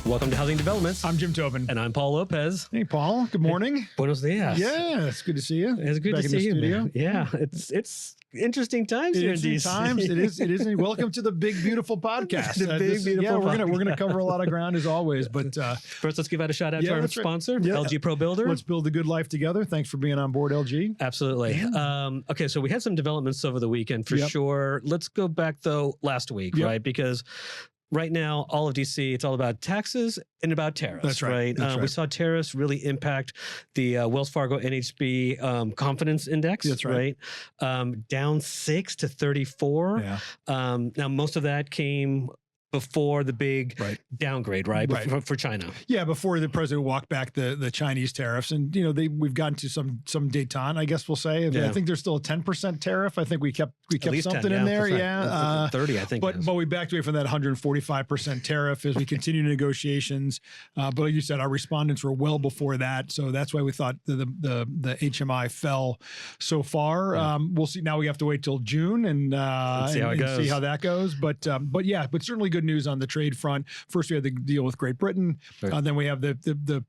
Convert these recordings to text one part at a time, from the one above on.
Welcome to Housing Developments. I'm Jim Tobin. And I'm Paul Lopez. Hey, Paul. Good morning. Buenos dias. Yeah, it's good to see you. It's good Back to in the see you, studio. man. Yeah, it's interesting times here in Interesting DC. times. It is. Welcome to the Big Beautiful Podcast. We're gonna cover a lot of ground as always. But first, let's give out a shout out to our sponsor, LG Pro Builder. Let's build a good life together. Thanks for being on board, LG. Absolutely. Yeah. Okay, so we had some developments over the weekend for sure. Let's go back though last week, right? Because right now, all of DC, it's all about taxes and about tariffs. That's right. We saw tariffs really impact the Wells Fargo NAHB confidence index. That's right. Down 6 to 34. Yeah. Now, most of that came before the big downgrade, right? For China. Yeah, before the president walked back the Chinese tariffs, and we've gotten to some détente, I guess we'll say. I think there's still a 10% tariff. I think we kept something 10, in there. Yeah, 30, I think. But we backed away from that 145% tariff as we continue negotiations. But like you said, our respondents were well before that, so that's why we thought the HMI fell so far. Yeah. We'll see. Now we have to wait till June and see how that goes. But certainly good news on the trade front. First, we had the deal with Great Britain. Then we have the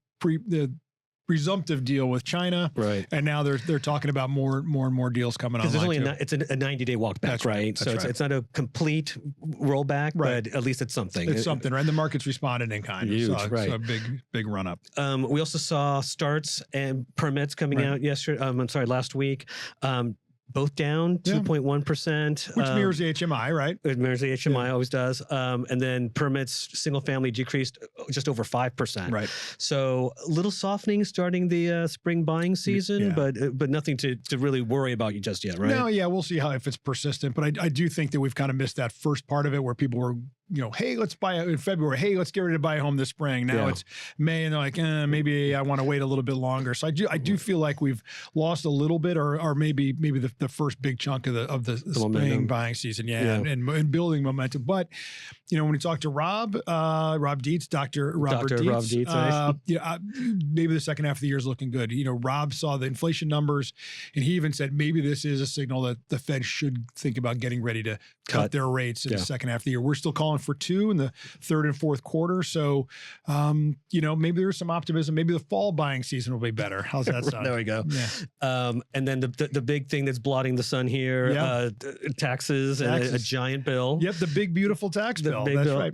presumptive deal with China. Right. And now they're talking about more and more deals coming on. Because it's a 90-day walk back, that's right? So it's not a complete rollback, but at least it's something. It's something, right? The market's responded in kind. Huge, so a big run up. We also saw starts and permits coming out last week. Both down 2.1%. Which mirrors the HMI, right? It mirrors the HMI, always does. And then permits, single family decreased just over 5%. Right. So a little softening starting the spring buying season, but nothing to really worry about just yet, right? No, we'll see if it's persistent. But I do think that we've kind of missed that first part of it where people were, hey, let's buy it in February. Hey, let's get ready to buy a home this spring. Now it's May, and they're like, maybe I want to wait a little bit longer. So I do feel like we've lost a little bit, or maybe the first big chunk of the spring buying season, and building momentum. But when you talk to Rob Dietz, Dr. Rob Dietz, maybe the second half of the year is looking good. Rob saw the inflation numbers, and he even said maybe this is a signal that the Fed should think about getting ready to cut their rates in the second half of the year. We're still calling for 2 in the third and fourth quarter. So, maybe there's some optimism. Maybe the fall buying season will be better. How's that sound? There we go. Yeah. And then the big thing that's blotting the sun here, taxes and a giant bill. Yep, the big, beautiful tax bill. That's right.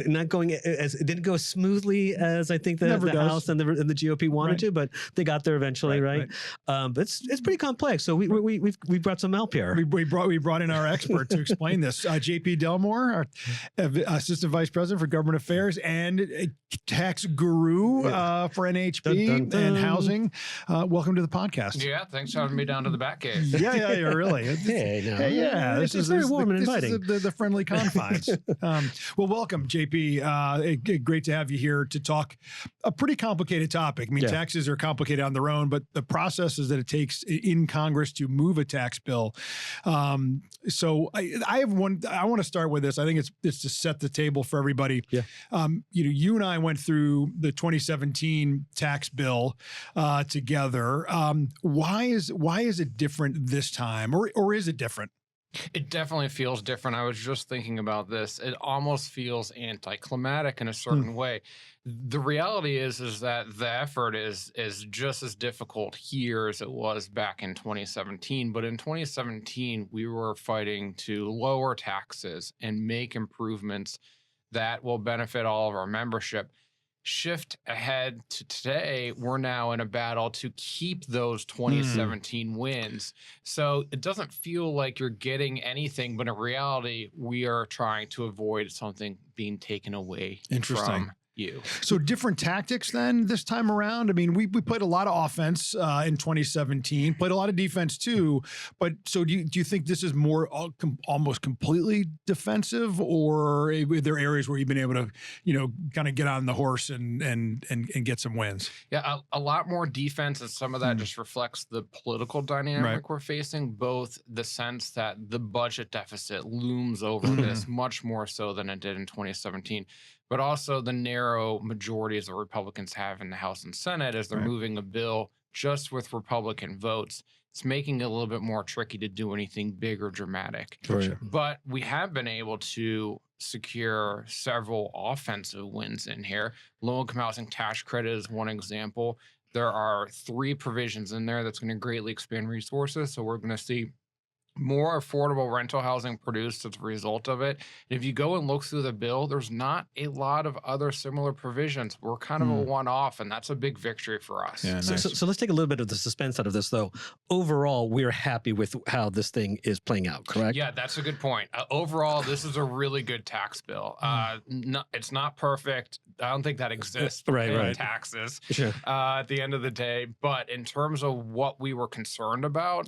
Not going it didn't go as smoothly as I think the House and the GOP wanted to, but they got there eventually, right? But it's pretty complex. So we brought some help here. We brought in our expert to explain this. JP Delmore, our Assistant Vice President for Government Affairs and a tax guru for NAHB and housing. Welcome to the podcast. Yeah, thanks for having me down to the back cave. Yeah, really. This is very warm and inviting. This is the friendly confines. Well, welcome, JP. Great to have you here to talk a pretty complicated topic. I mean, taxes are complicated on their own, but the processes that it takes in Congress to move a tax bill. So I have one. I want to start with this. I think it's to set the table for everybody. Yeah. You and I went through the 2017 tax bill together. Why is it different this time, or is it different? It definitely feels different. I was just thinking about this. It almost feels anticlimactic in a certain way. The reality is that the effort is just as difficult here as it was back in 2017. But in 2017, we were fighting to lower taxes and make improvements that will benefit all of our membership. Shift ahead to today, we're now in a battle to keep those 2017 wins. So it doesn't feel like you're getting anything, but in reality, we are trying to avoid something being taken away from you. So different tactics then this time around? I mean, we played a lot of offense in 2017, played a lot of defense too, but so do you think this is more almost completely defensive, or are there areas where you've been able to, kind of get on the horse and get some wins? Yeah, a lot more defense, and some of that just reflects the political dynamic we're facing, both the sense that the budget deficit looms over this much more so than it did in 2017. But also the narrow majorities that Republicans have in the House and Senate as they're moving a bill just with Republican votes it's making it a little bit more tricky to do anything big or dramatic. Right. But we have been able to secure several offensive wins in here. Low-income housing tax credit is one example. There are 3 provisions in there that's going to greatly expand resources. So we're going to see more affordable rental housing produced as a result of it. And if you go and look through the bill, there's not a lot of other similar provisions. We're kind of a one-off, and that's a big victory for us. Yeah, nice. So let's take a little bit of the suspense out of this, though. Overall, we're happy with how this thing is playing out, correct? Yeah, that's a good point. Overall, this is a really good tax bill. It's not perfect. I don't think that exists. Right. Taxes Sure. At the end of the day. But in terms of what we were concerned about,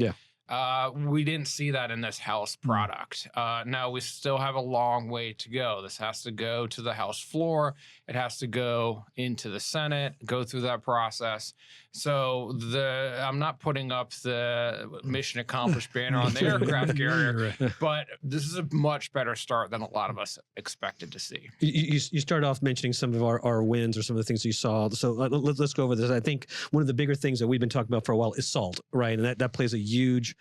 we didn't see that in this House product. Now, we still have a long way to go. This has to go to the House floor. It has to go into the Senate, go through that process. So I'm not putting up the mission accomplished banner on the aircraft carrier, but this is a much better start than a lot of us expected to see. You started off mentioning some of our wins or some of the things you saw. So let's go over this. I think one of the bigger things that we've been talking about for a while is SALT, right? And that plays a huge,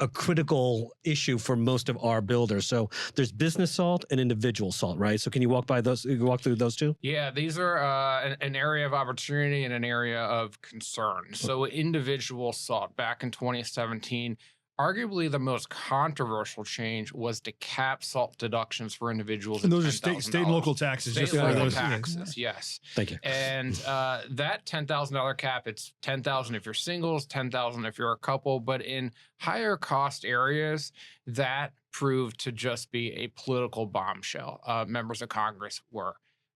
a critical issue for most of our builders. So there's business SALT and individual SALT, right? So can you walk through those two? Yeah, these are an area of opportunity and an area of concern. So individual SALT back in 2017, arguably the most controversial change was to cap SALT deductions for individuals. And those are state and local taxes. State and local taxes, yes. Thank you. And that $10,000 cap, it's $10,000 if you're singles, $10,000 if you're a couple. But in higher cost areas, that proved to just be a political bombshell. Members of Congress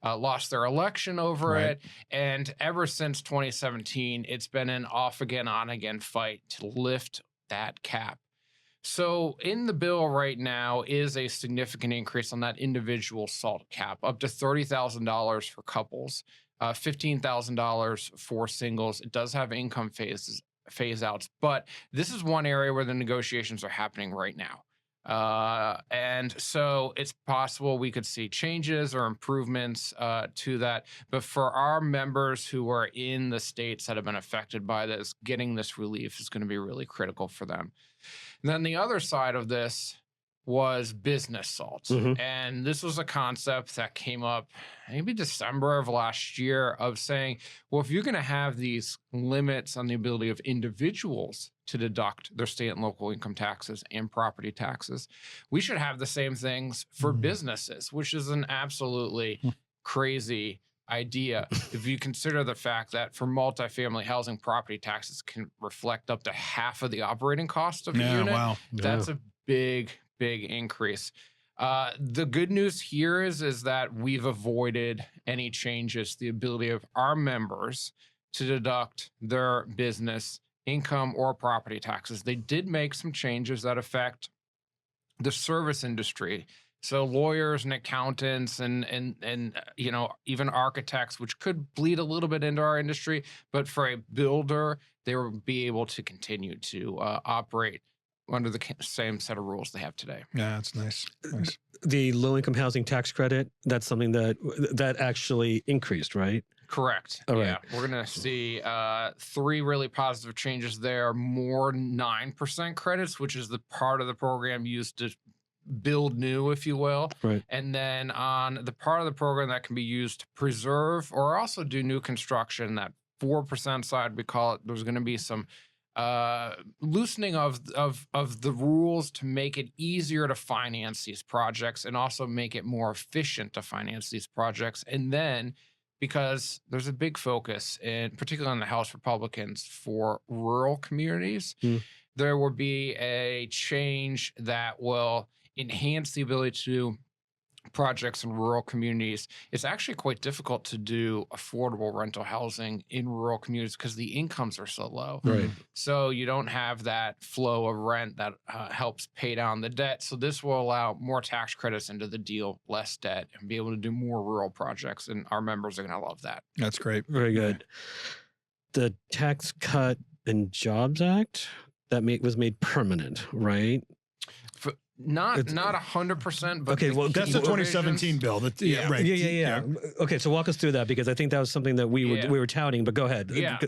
lost their election over it. And ever since 2017, it's been an off again, on again fight to lift that cap. So in the bill right now is a significant increase on that individual SALT cap, up to $30,000 for couples, $15,000 for singles. It does have income phase outs, but this is one area where the negotiations are happening right now. And so it's possible we could see changes or improvements to that. But for our members who are in the states that have been affected by this, getting this relief is going to be really critical for them. And then the other side of this was business SALT. And this was a concept that came up maybe December of last year of saying, well, if you're going to have these limits on the ability of individuals to deduct their state and local income taxes and property taxes, we should have the same things for businesses, which is an absolutely crazy idea. If you consider the fact that for multifamily housing, property taxes can reflect up to half of the operating cost of a unit. That's a big increase. The good news here is that we've avoided any changes, the ability of our members to deduct their business income or property taxes. They did make some changes that affect the service industry. So lawyers and accountants and even architects, which could bleed a little bit into our industry, but for a builder, they will be able to continue to operate under the same set of rules they have today. Yeah, that's nice. The low-income housing tax credit, that's something that actually increased, right? Correct. All right. Yeah, we're going to see 3 really positive changes there. More 9% credits, which is the part of the program used to build new, if you will. Right. And then on the part of the program that can be used to preserve or also do new construction, that 4% side, we call it, there's going to be some loosening of the rules to make it easier to finance these projects and also make it more efficient to finance these projects. And then, because there's a big focus, particularly on the House Republicans, for rural communities, there will be a change that will enhance the ability to do projects in rural communities. It's actually quite difficult to do affordable rental housing in rural communities because the incomes are so low. Right. So you don't have that flow of rent that helps pay down the debt. So this will allow more tax credits into the deal, less debt, and be able to do more rural projects. And our members are going to love that. That's great. Very good. The Tax Cut and Jobs Act, that was made permanent, right? Not 100%, but okay. Well, that's the 2017 bill. Right. Yeah. Okay, so walk us through that because I think that was something that we were touting. But go ahead. Yeah.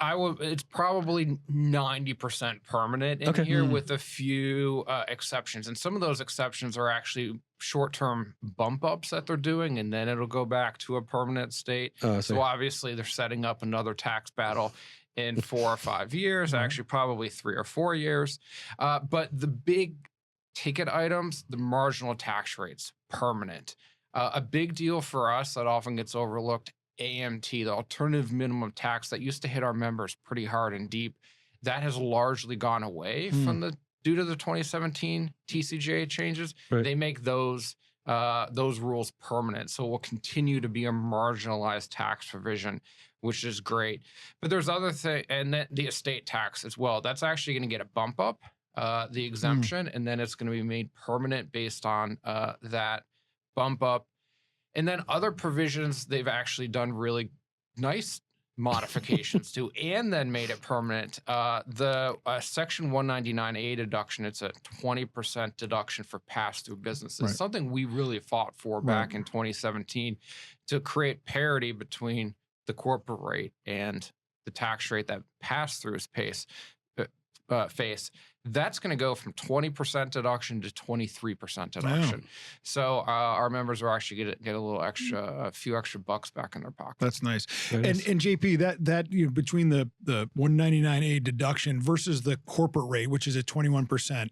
It's probably 90% permanent in here with a few exceptions. And some of those exceptions are actually short-term bump ups that they're doing, and then it'll go back to a permanent state. So obviously they're setting up another tax battle in 4 or 5 years, actually probably 3 or 4 years. But the big ticket items, the marginal tax rates, permanent. A big deal for us that often gets overlooked, AMT, the alternative minimum tax that used to hit our members pretty hard and deep, that has largely gone away due to the 2017 TCJA changes. They make those rules permanent, so it will continue to be a marginalized tax provision, which is great. But there's other things, and then the estate tax as well. That's actually going to get a bump up, the exemption, and then it's going to be made permanent based on that bump up. And then other provisions they've actually done really nice modifications to, and then made it permanent. The Section 199A deduction, it's a 20% deduction for pass-through businesses, something we really fought for back in 2017 to create parity between the corporate rate and the tax rate that pass-throughs face. That's going to go from 20% deduction to 23% deduction. Wow. So our members are actually get a little extra, a few extra bucks back in their pocket. That's nice. And JP, that between the 199A deduction versus the corporate rate, which is at 21%,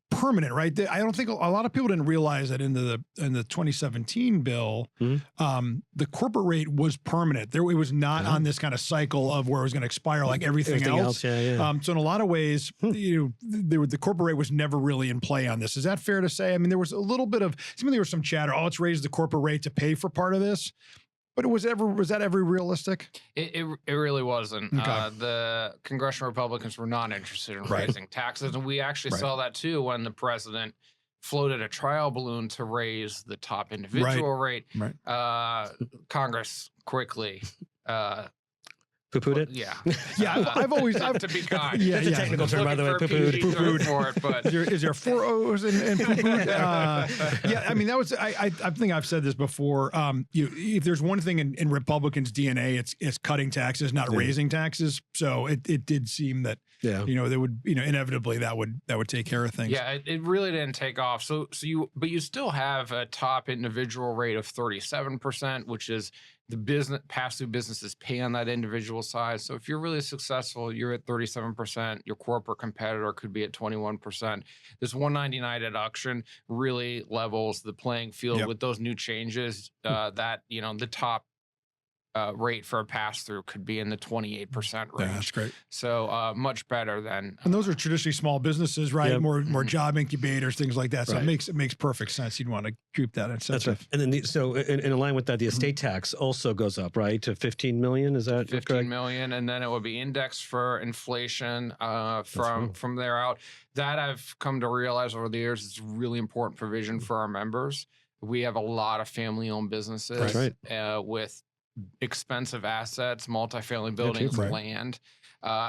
permanent, right? I don't think a lot of people didn't realize that in the 2017 bill, the corporate rate was permanent. It was not on this kind of cycle of where it was going to expire like everything else. So in a lot of ways, the corporate rate was never really in play on this. Is that fair to say? I mean, there was a little bit of, there was some chatter. Oh, let's raise the corporate rate to pay for part of this. But was that ever realistic? It really wasn't. Okay. The congressional Republicans were not interested in raising taxes, and we actually saw that too when the president floated a trial balloon to raise the top individual rate. Congress quickly poo-pooed it? Yeah. I've always to be kind. That's a technical term, by the way. Poo-pooed for it, but is there 4 O's in poo-pooed? I mean, that was I think I've said this before. If there's one thing in Republicans' DNA, it's cutting taxes, not raising taxes. So it did seem that there would inevitably that would take care of things. Yeah, it really didn't take off. But you still have a top individual rate of 37%, which is the pass-through businesses pay on that individual size. So if you're really successful, you're at 37%. Your corporate competitor could be at 21%. This 199 deduction really levels the playing field with those new changes. That the top rate for a pass-through could be in the 28% range. Yeah, that's great. So much better than. And those are traditionally small businesses, right? Yep. More job incubators, things like that. So it makes perfect sense. You'd want to keep that incentive. That's right. And then so in line with that, the estate tax also goes up, right, to 15 million. Is that 15 correct? million, and then it will be indexed for inflation from there out. That I've come to realize over the years is a really important provision for our members. We have a lot of family-owned businesses with expensive assets, multifamily buildings, land.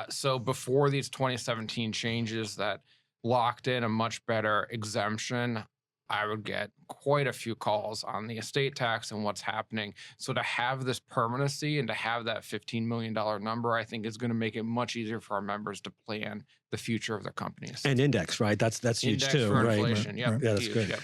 So before these 2017 changes that locked in a much better exemption, I would get quite a few calls on the estate tax and what's happening. So to have this permanency and to have that $15 million number, I think is going to make it much easier for our members to plan the future of their companies. And index, right? That's huge index too, for right? Inflation. Yep. Yeah, that's huge. great. Yep.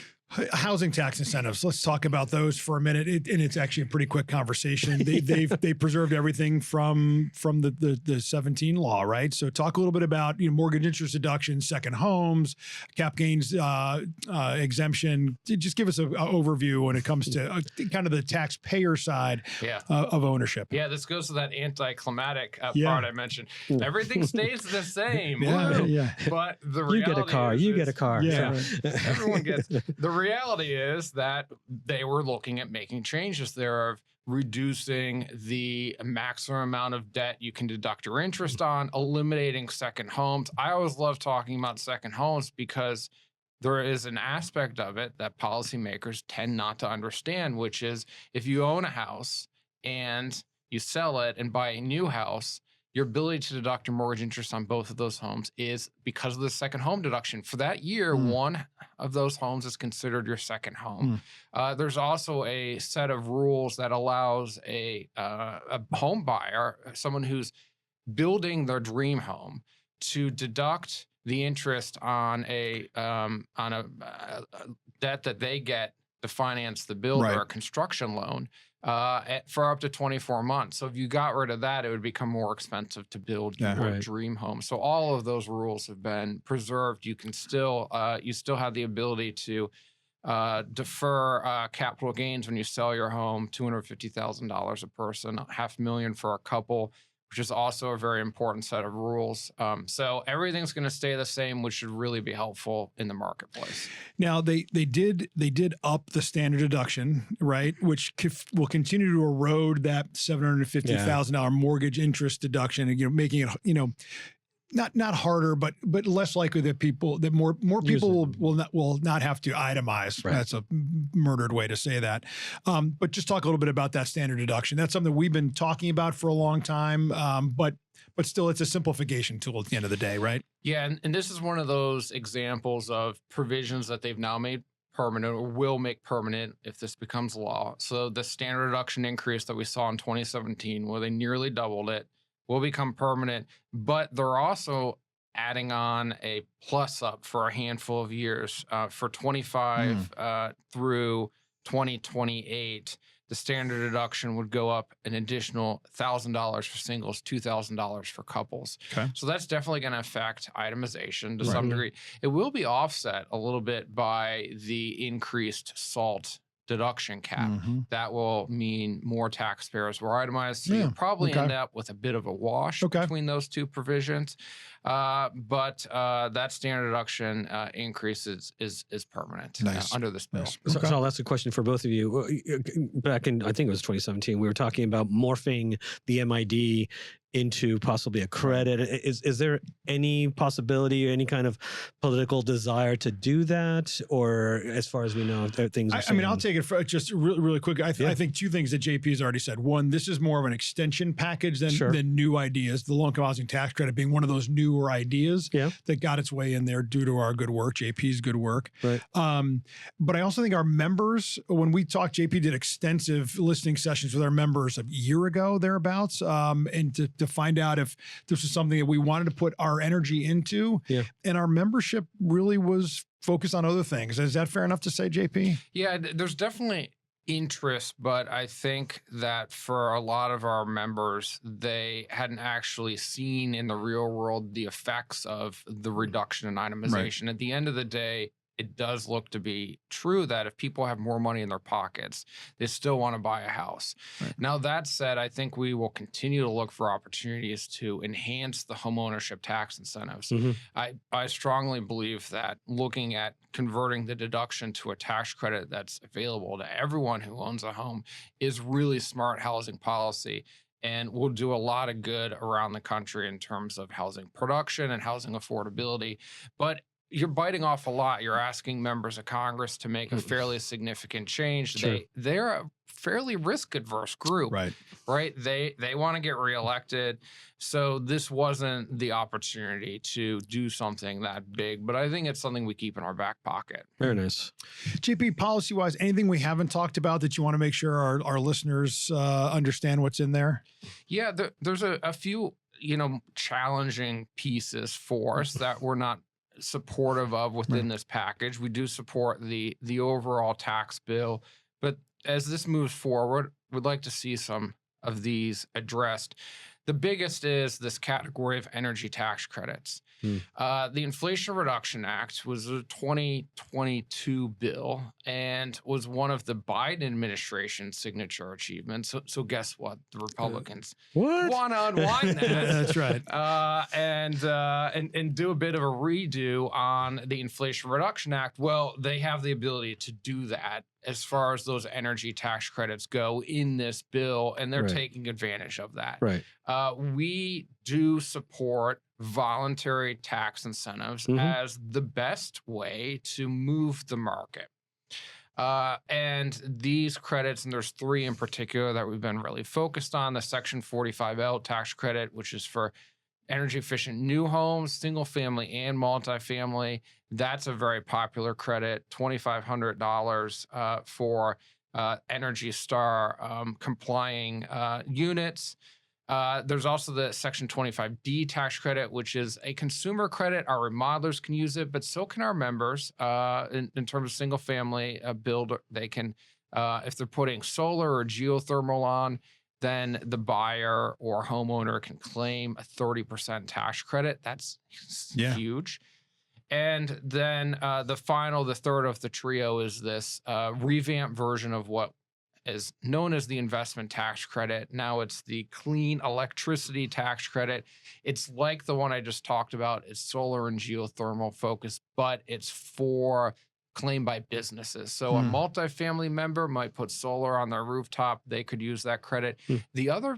Housing tax incentives. Let's talk about those for a minute. And it's actually a pretty quick conversation. They preserved everything from the 17 law, right? So talk a little bit about mortgage interest deduction, second homes, cap gains exemption. Just give us an overview when it comes to kind of the taxpayer side of ownership. Yeah, this goes to that anticlimactic part I mentioned. Everything stays the same. But the reality you get a car. You get a car. Yeah. Everyone gets the reality is that they were looking at making changes there of reducing the maximum amount of debt you can deduct your interest on, eliminating second homes. I always love talking about second homes because there is an aspect of it that policymakers tend not to understand, which is if you own a house and you sell it and buy a new house, your ability to deduct your mortgage interest on both of those homes is because of the second home deduction. For that year, one of those homes is considered your second home. There's also a set of rules that allows a home buyer, someone who's building their dream home, to deduct the interest on a debt that they get to finance the build or a construction loan for up to 24 months. So if you got rid of that, it would become more expensive to build your dream home. So all of those rules have been preserved. You can still you still have the ability to defer capital gains when you sell your home, $250,000 a person, $500,000 for a couple, which is also a very important set of rules. So everything's going to stay the same, which should really be helpful in the marketplace. Now they did up the standard deduction, right? Which will continue to erode that $750,000 mortgage interest deduction, and making it not harder, but less likely that more people will not have to itemize. Right. That's a murdered way to say that. But just talk a little bit about that standard deduction. That's something we've been talking about for a long time. But still, it's a simplification tool at the end of the day, right? Yeah, and this is one of those examples of provisions that they've now made permanent, or will make permanent if this becomes law. So the standard deduction increase that we saw in 2017, where they nearly doubled it, will become permanent, but they're also adding on a plus up for a handful of years. For 25 through 2028, the standard deduction would go up an additional $1,000 for singles, $2,000 for couples. Okay. So that's definitely going to affect itemization to some degree. It will be offset a little bit by the increased SALT deduction cap. That will mean more taxpayers will itemize. So you'll probably end up with a bit of a wash between those two provisions. But that standard deduction increase is permanent under this bill. So I'll ask a question for both of you. Back in, I think it was 2017, we were talking about morphing the MID into possibly a credit. Is there any possibility or any kind of political desire to do that? Or as far as we know, things are I'll take it for just really quick. I think two things that JP has already said. One, this is more of an extension package than new ideas. The low-income housing tax credit being one of those newer ideas that got its way in there due to our good work, JP's good work. Right. But I also think our members, when we talked, JP did extensive listening sessions with our members a year ago, thereabouts, and to find out if this was something that we wanted to put our energy into. And our membership really was focused on other things. Is that fair enough to say, JP? Yeah, there's definitely interest, but I think that for a lot of our members, they hadn't actually seen in the real world the effects of the reduction in itemization. At the end of the day, it does look to be true that if people have more money in their pockets, they still want to buy a house. Now, that said, I think we will continue to look for opportunities to enhance the homeownership tax incentives. I strongly believe that looking at converting the deduction to a tax credit that's available to everyone who owns a home is really smart housing policy, and will do a lot of good around the country in terms of housing production and housing affordability. But you're biting off a lot. You're asking members of Congress to make a fairly significant change. They're a fairly risk-adverse group, right? They want to get reelected. So this wasn't the opportunity to do something that big, but I think it's something we keep in our back pocket. Very nice. JP, policy-wise, anything we haven't talked about that you want to make sure our listeners understand what's in there? Yeah, there's a few, challenging pieces for us that we're not supportive of within this package. We do support the overall tax bill, but as this moves forward, we'd like to see some of these addressed. The biggest is this category of energy tax credits. The Inflation Reduction Act was a 2022 bill and was one of the Biden administration's signature achievements. So guess what? The Republicans want to unwind that. That's right. And do a bit of a redo on the Inflation Reduction Act. Well, they have the ability to do that as far as those energy tax credits go in this bill, and they're taking advantage of that. We do support voluntary tax incentives as the best way to move the market. And these credits, and there's 3 in particular that we've been really focused on: the Section 45L tax credit, which is for energy efficient new homes, single family and multifamily. That's a very popular credit, $2,500 for Energy Star complying units. There's also the Section 25D tax credit, which is a consumer credit. Our remodelers can use it, but so can our members. In terms of single family build, they can, if they're putting solar or geothermal on, then the buyer or homeowner can claim a 30% tax credit. That's huge. And then the third of the trio is this revamped version of what is known as the investment tax credit. Now it's the clean electricity tax credit. It's like the one I just talked about. It's solar and geothermal focused, but it's for claimed by businesses. So a multifamily member might put solar on their rooftop. They could use that credit. The other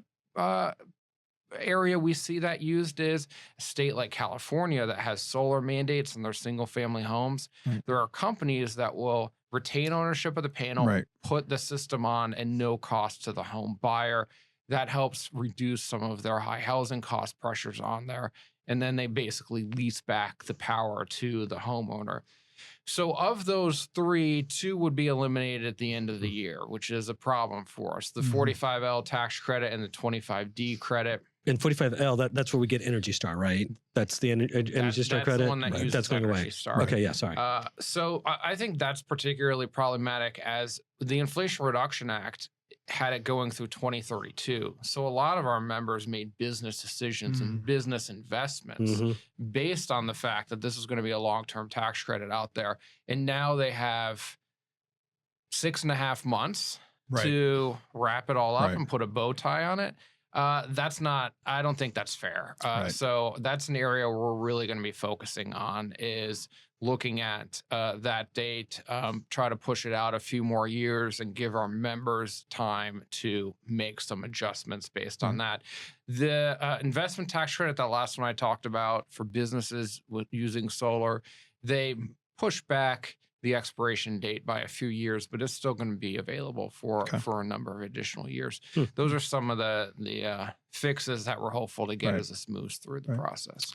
area we see that used is a state like California that has solar mandates in their single family homes. There are companies that will retain ownership of the panel, put the system on, and no cost to the home buyer. That helps reduce some of their high housing cost pressures on there. And then they basically lease back the power to the homeowner. So of those 3, 2 would be eliminated at the end of the year, which is a problem for us. The 45L tax credit and the 25D credit. And 45L, that's where we get Energy Star, right? That's the Energy Star credit? The one that uses that's going Energy away. Star. Okay, yeah, sorry. So I think that's particularly problematic, as the Inflation Reduction Act had it going through 2032. So a lot of our members made business decisions and business investments based on the fact that this is going to be a long-term tax credit out there. And now they have 6.5 months to wrap it all up and put a bow tie on it. I don't think that's fair. So that's an area we're really going to be focusing on, is looking at that date, try to push it out a few more years and give our members time to make some adjustments based on that. The investment tax credit, that last one I talked about for businesses with using solar, they push back the expiration date by a few years, but it's still going to be available for a number of additional years. Those are some of the fixes that we're hopeful to get as this moves through the process.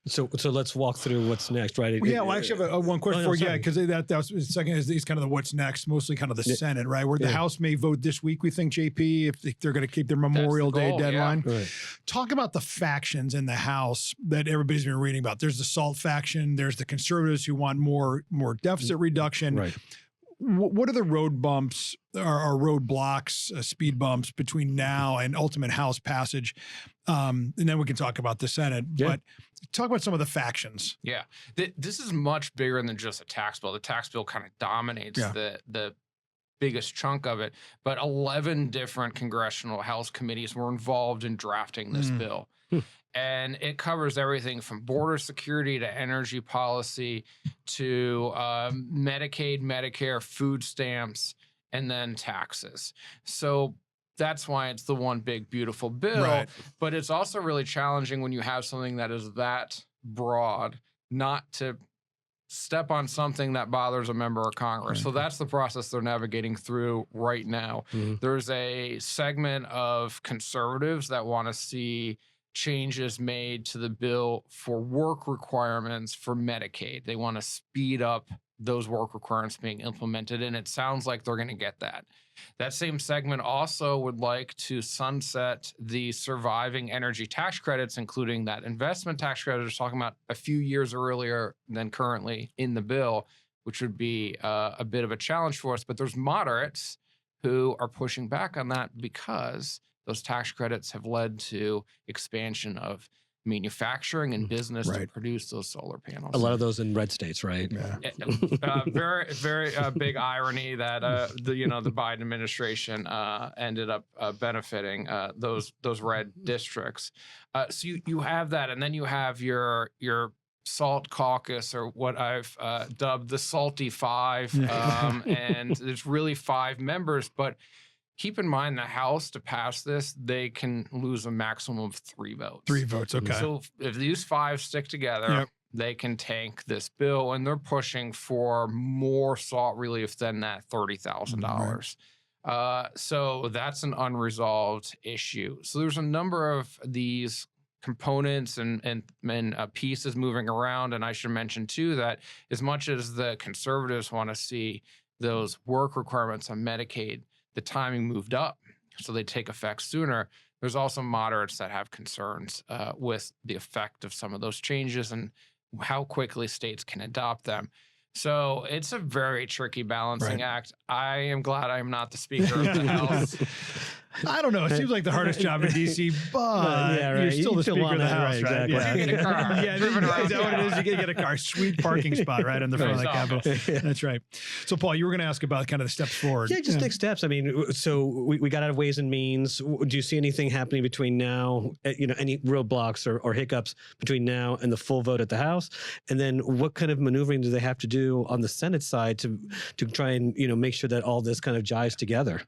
So let's walk through what's next, right? Well, I actually have one question for you, because that was second is kind of the what's next, mostly kind of the Senate, right? Where the House may vote this week, we think, JP, if they're going to keep their Memorial Day deadline. Talk about the factions in the House that everybody's been reading about. There's the SALT faction. There's the conservatives who want more deficit reduction. What are the road bumps or road blocks, speed bumps between now and ultimate House passage? And then we can talk about the Senate. But talk about some of the factions. Yeah, this is much bigger than just a tax bill. The tax bill kind of dominates the biggest chunk of it. But 11 different congressional House committees were involved in drafting this bill. And it covers everything from border security to energy policy to Medicaid, Medicare, food stamps, and then taxes. So that's why it's the one big, beautiful bill. But it's also really challenging when you have something that is that broad, not to step on something that bothers a member of Congress. So that's the process they're navigating through right now. There's a segment of conservatives that want to see changes made to the bill for work requirements for Medicaid. They want to speed up those work requirements being implemented, and it sounds like they're going to get that. That same segment also would like to sunset the surviving energy tax credits, including that investment tax credit I was talking about a few years earlier than currently in the bill, which would be a bit of a challenge for us. But there's moderates who are pushing back on that because those tax credits have led to expansion of manufacturing and business to produce those solar panels. A lot of those in red states, right? Very, very big irony that the Biden administration ended up benefiting those red districts. So you have that, and then you have your SALT caucus, or what I've dubbed the Salty Five, and there's really 5 members, but keep in mind, the House, to pass this, they can lose a maximum of 3 votes. 3 votes, okay. So if these 5 stick together, they can tank this bill, and they're pushing for more SALT relief than that $30,000. So that's an unresolved issue. So there's a number of these components and pieces moving around. And I should mention too that as much as the conservatives want to see those work requirements on Medicaid, the timing moved up so they take effect sooner. There's also moderates that have concerns with the effect of some of those changes and how quickly states can adopt them. So it's a very tricky balancing act. I am glad I'm not the Speaker of the House. I don't know. It seems like the hardest job in D.C., but you're still the Speaker of the House, right? Exactly. You get a car. Yeah, is that what it is? You get a car. Sweet parking spot right in the front of the Capitol. That's right. So, Paul, you were going to ask about kind of the steps forward. Yeah, just next steps. I mean, so we got out of Ways and Means. Do you see anything happening between now, any roadblocks or hiccups between now and the full vote at the House? And then what kind of maneuvering do they have to do on the Senate side to try and, make sure that all this kind of jives together?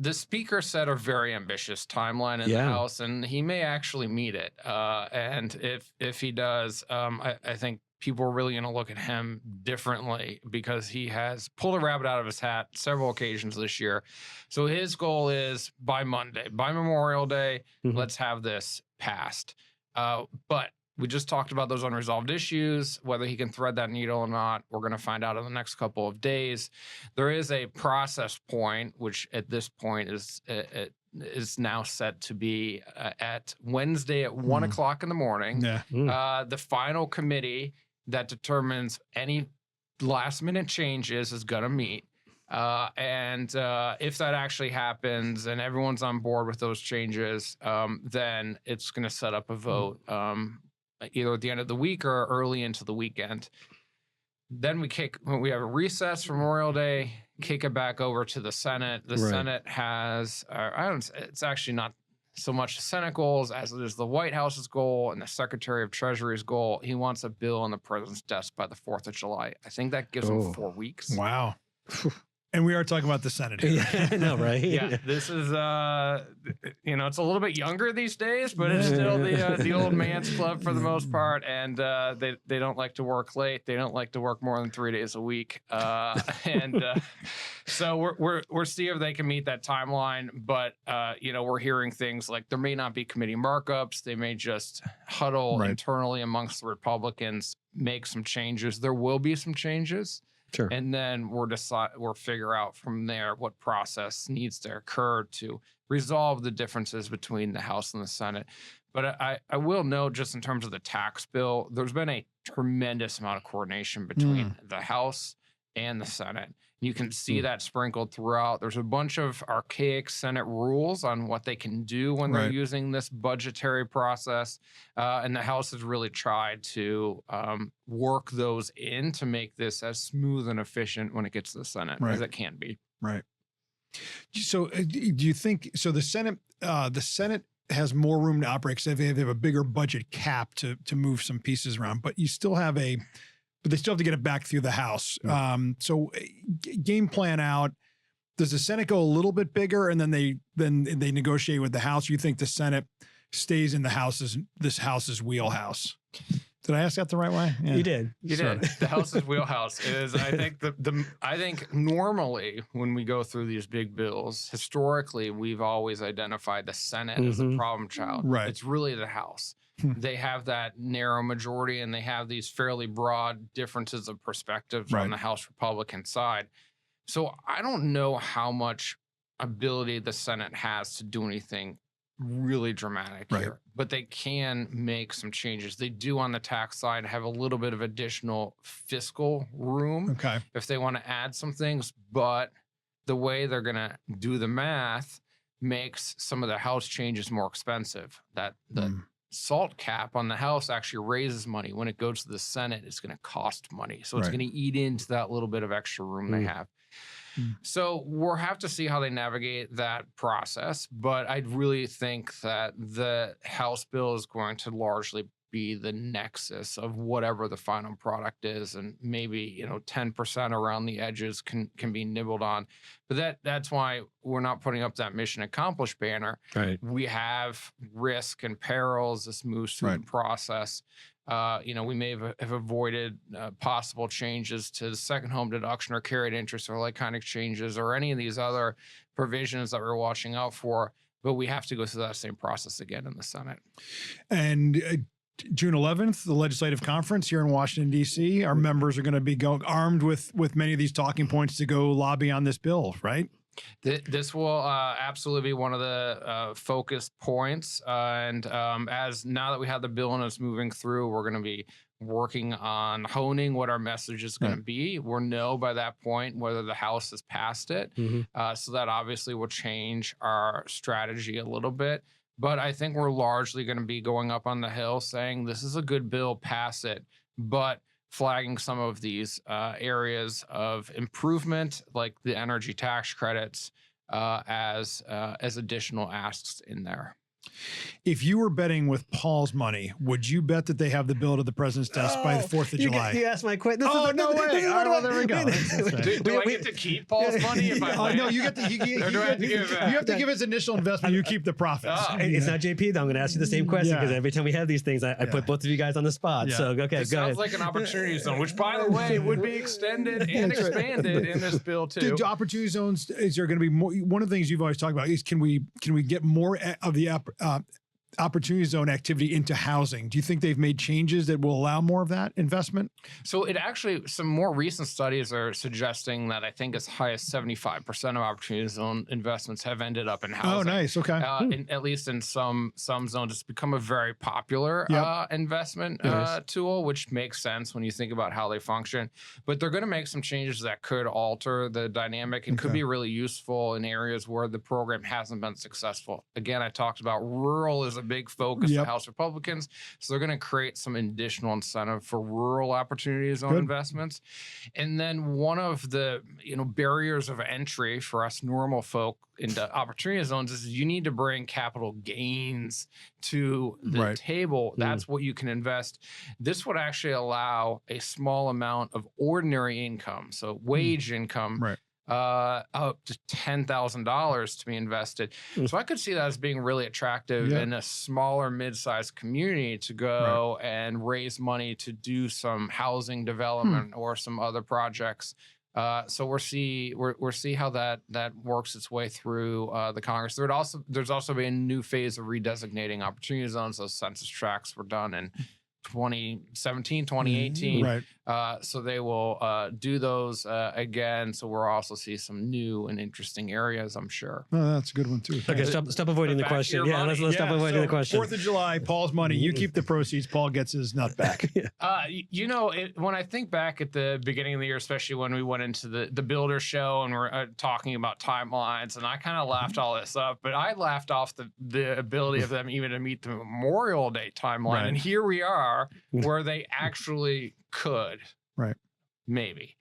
The Speaker set a very ambitious timeline in the House, and he may actually meet it. And if he does, I think people are really going to look at him differently because he has pulled a rabbit out of his hat several occasions this year. So his goal is by Monday, by Memorial Day, let's have this passed. But we just talked about those unresolved issues, whether he can thread that needle or not. We're going to find out in the next couple of days. There is a process point, which at this point is now set to be at Wednesday at 1 o'clock in the morning. The final committee that determines any last minute changes is going to meet. And if that actually happens and everyone's on board with those changes, then it's going to set up a vote either at the end of the week or early into the weekend. Then we have a recess for Memorial Day, kick it back over to the Senate. The Senate has, it's actually not so much the Senate goals as it is the White House's goal and the Secretary of Treasury's goal. He wants a bill on the president's desk by the 4th of July. I think that gives him 4 weeks. Wow. And we are talking about the Senate here. I know, right? Yeah, this is, it's a little bit younger these days, but it's still the old man's club for the most part. And they don't like to work late. They don't like to work more than 3 days a week. So we're seeing if they can meet that timeline. But, we're hearing things like there may not be committee markups. They may just huddle internally amongst the Republicans, make some changes. There will be some changes. Sure. And then we'll figure out from there what process needs to occur to resolve the differences between the House and the Senate. But I will note, just in terms of the tax bill, there's been a tremendous amount of coordination between the House and the Senate. You can see that sprinkled throughout. There's a bunch of archaic Senate rules on what they can do when they're using this budgetary process. And the House has really tried to work those in to make this as smooth and efficient when it gets to the Senate as it can be. Right. So do you think, so the Senate has more room to operate because they have a bigger budget cap to move some pieces around, but you still have but they still have to get it back through the House. So game plan out. Does the Senate go a little bit bigger and then they negotiate with the House? You think the Senate stays in this House's wheelhouse? Did I ask that the right way? Yeah. You did. You did. The House's wheelhouse is, I think, I think normally when we go through these big bills, historically, we've always identified the Senate as a problem child. Right. It's really the House. They have that narrow majority and they have these fairly broad differences of perspectives on the House Republican side. So I don't know how much ability the Senate has to do anything really dramatic here, but they can make some changes. They do on the tax side have a little bit of additional fiscal room if they want to add some things, but the way they're going to do the math makes some of the House changes more expensive. That the SALT cap on the House actually raises money. When it goes to the Senate, it's going to cost money. So it's going to eat into that little bit of extra room they have. So we'll have to see how they navigate that process. But I really think that the House bill is going to largely be the nexus of whatever the final product is, and maybe 10% around the edges can be nibbled on. But that's why we're not putting up that mission accomplished banner. We have risk and perils. This moves through the process. we may have avoided possible changes to the second home deduction or carried interest or like-kind exchanges or any of these other provisions that we're watching out for. But we have to go through that same process again in the Senate. And June 11th, the legislative conference here in Washington, D.C., our members are going to be armed with many of these talking points to go lobby on this bill, right? This will absolutely be one of the focus points. And as now that we have the bill and it's moving through, we're going to be working on honing what our message is going to be. We'll know by that point whether the House has passed it. So that obviously will change our strategy a little bit. But I think we're largely going to be going up on the Hill saying this is a good bill, pass it, but flagging some of these areas of improvement, like the energy tax credits, as additional asks in there. If you were betting with Paul's money, would you bet that they have the bill to the president's desk by the 4th of July? You asked my question. No way. All right, well, there we go. Do I get to keep Paul's money? If I no, you have to give his initial investment. You keep the profits. It's not JP, though. I'm going to ask you the same question because every time we have these things, I put both of you guys on the spot. So, okay, it sounds like an opportunity zone, which, by the way, would be extended and expanded in this bill, too. Do opportunity zones, is there going to be more? One of the things you've always talked about is can we get more of the opportunity zone activity into housing? Do you think they've made changes that will allow more of that investment? So it actually, some more recent studies are suggesting that I think as high as 75% of opportunity zone investments have ended up in housing. Oh, nice. Okay. At least in some zones, it's become a very popular investment tool, which makes sense when you think about how they function. But they're going to make some changes that could alter the dynamic and could be really useful in areas where the program hasn't been successful. Again, I talked about rural is a big focus of House Republicans. So they're going to create some additional incentive for rural opportunity zone investments. And then one of the barriers of entry for us normal folk into opportunity zones is you need to bring capital gains to the table. That's what you can invest. This would actually allow a small amount of ordinary income, so wage income, up to $10,000 to be invested. So I could see that as being really attractive in a smaller mid-sized community to go and raise money to do some housing development or some other projects. So we'll see how that works its way through the Congress. There's also been a new phase of redesignating opportunity zones. Those census tracts were done in 2017, 2018. So they will do those again. So we'll also see some new and interesting areas, I'm sure. Oh, that's a good one too. Okay, stop avoiding the question. Yeah, let's stop avoiding the question. 4th of July, Paul's money. You keep the proceeds. Paul gets his nut back. When I think back at the beginning of the year, especially when we went into the builder show and we're talking about timelines, and I kind of laughed all this up, but I laughed off the ability of them even to meet the Memorial Day timeline. And here we are where they actually could. Maybe.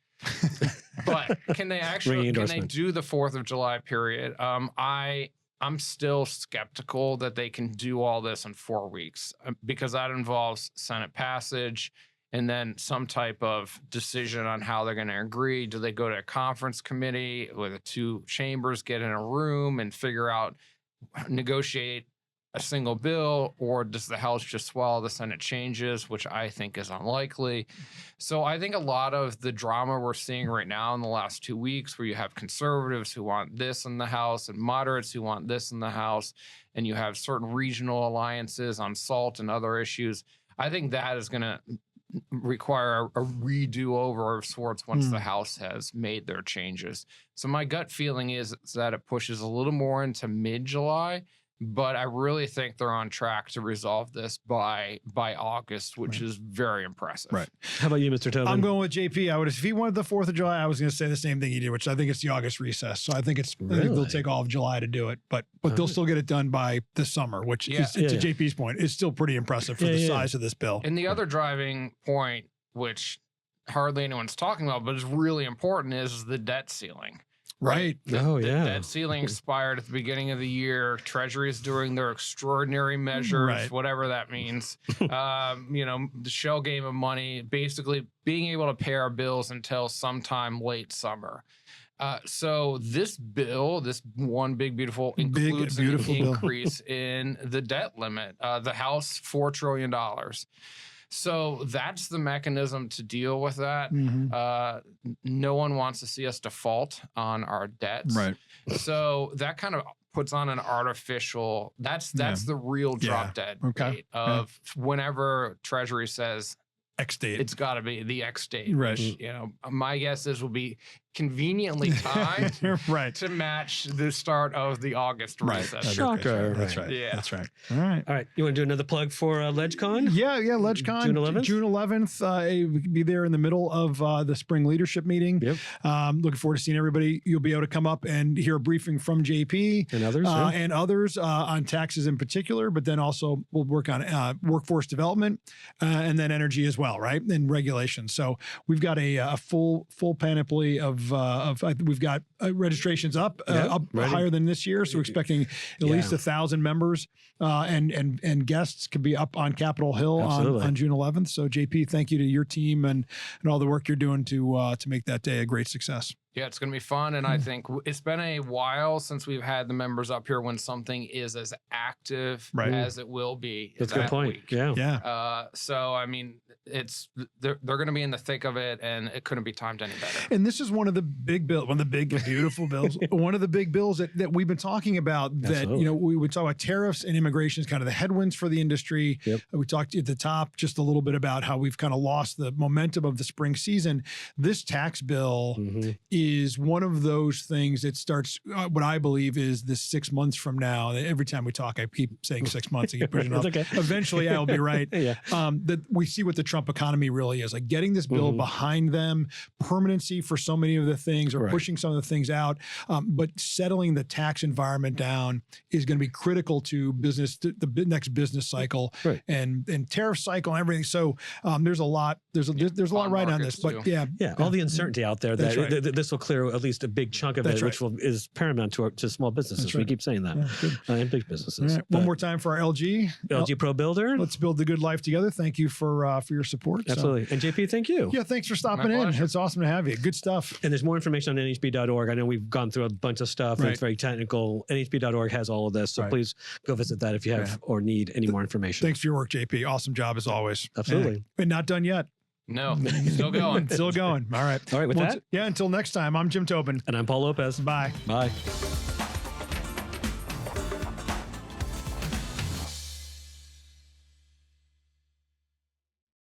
But can they actually do the 4th of July period? I'm still skeptical that they can do all this in 4 weeks because that involves Senate passage and then some type of decision on how they're going to agree. Do they go to a conference committee where the two chambers get in a room and figure out, negotiate a single bill, or does the House just swallow the Senate changes, which I think is unlikely? So I think a lot of the drama we're seeing right now in the last 2 weeks, where you have conservatives who want this in the House and moderates who want this in the House, and you have certain regional alliances on SALT and other issues, I think that is going to require a redo over of sorts once the House has made their changes. So my gut feeling is that it pushes a little more into mid-July, but I really think they're on track to resolve this by August, which is very impressive. How about you, Mr. Tobin? I'm going with JP. If he wanted the 4th of July, I was going to say the same thing he did, which I think it's the August recess. So I think they'll take all of July to do it, but they'll still get it done by the summer, which is, to JP's point, is still pretty impressive for the size of this bill. And the other driving point, which hardly anyone's talking about, but is really important, is the debt ceiling. The debt ceiling expired at the beginning of the year. Treasury is doing their extraordinary measures, whatever that means. The shell game of money, basically being able to pay our bills until sometime late summer. So this bill, this one big, beautiful, includes an increase in the debt limit. The House, $4 trillion. So that's the mechanism to deal with that. No one wants to see us default on our debts. Right. So that kind of puts on an artificial, that's the real drop dead date of whenever Treasury says X date. It's got to be the X date. Right. Which, my guess is will be conveniently timed to match the start of the August recess. Shocker. That's right. Yeah. That's right. All right. All right. You want to do another plug for LegCon? Yeah. LegCon. June 11th? June 11th. We could be there in the middle of the spring leadership meeting. Yep. Looking forward to seeing everybody. You'll be able to come up and hear a briefing from JP and others, on taxes in particular, but then also we'll work on workforce development and then energy as well, right? And regulations. So we've got a full panoply of we've got registrations up higher than this year. So we're expecting at least 1,000 members and guests could be up on Capitol Hill on June 11th. So JP, thank you to your team and all the work you're doing to make that day a great success. Yeah, it's going to be fun. And I think it's been a while since we've had the members up here when something is as active as it will be. That's a good point. Week. Yeah. So, I mean, they're going to be in the thick of it, and it couldn't be timed any better. And this is one of the big bills, one of the big, beautiful bills, one of the big bills that we've been talking about we would talk about tariffs and immigration is kind of the headwinds for the industry. Yep. We talked at the top just a little bit about how we've kind of lost the momentum of the spring season. This tax bill is one of those things that starts what I believe is this 6 months from now. Every time we talk, I keep saying 6 months. I keep pushing off. Okay. Eventually, I'll be right. That we see what the Trump economy really is. Like getting this bill behind them, permanency for so many of the things, or pushing some of the things out, but settling the tax environment down is going to be critical to business, the next business cycle and tariff cycle and everything. So there's a lot. There's a lot right on this, but all the uncertainty out there that this will clear at least a big chunk of it, which is paramount to small businesses. We keep saying that, and big businesses. Right. One more time for our LG Pro Builder. Let's build the good life together. Thank you for your support. Absolutely. And JP, thank you. Yeah, thanks for stopping in. It's awesome to have you. Good stuff. And there's more information on NHB.org. I know we've gone through a bunch of stuff. And it's very technical. NHB.org has all of this. So please go visit that if you have or need any more information. Thanks for your work, JP. Awesome job as always. Absolutely. And not done yet. No, still going. Still going. All right. All right. With that. Yeah. Until next time, I'm Jim Tobin. And I'm Paul Lopez. Bye. Bye.